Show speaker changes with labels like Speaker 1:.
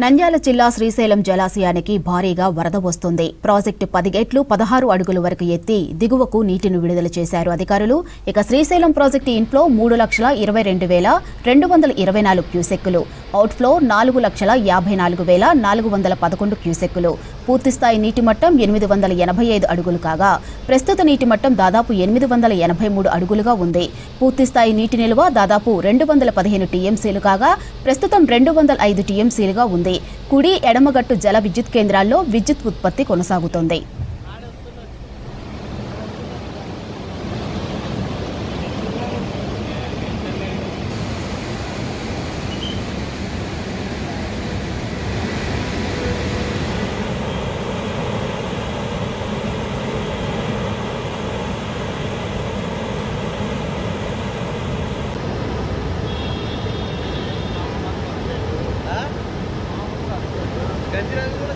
Speaker 1: నంద్యాల జిల్లా శ్రీశైలం జలాశయానికి భారీగా వరద వస్తుంది. ప్రాజెక్టు 10 గేట్లు 16 అడుగుల వరకు ఎత్తి దిగువకు నీటిని విడుదల చేశారు అధికారులు. ఇక శ్రీశైలం ప్రాజెక్టు ఇన్ఫ్లో 3,22,224 క్యూసెక్కులు, అవుట్ఫ్లో 4,54,411 క్యూసెక్కులు. పూర్తిస్థాయి నీటి మట్టం 885 అడుగులు కాగా ప్రస్తుత నీటి మట్టం దాదాపు 883 అడుగులుగా ఉంది. పూర్తిస్థాయి నీటి నిల్వ దాదాపు 215 టీఎంసీలు కాగా ప్రస్తుతం 205 టీఎంసీలుగా ఉంది. కుడి ఎడమగట్టు జల విద్యుత్ కేంద్రాల్లో విద్యుత్ ఉత్పత్తి కొనసాగుతోంది.
Speaker 2: గంజిరాలు కూడా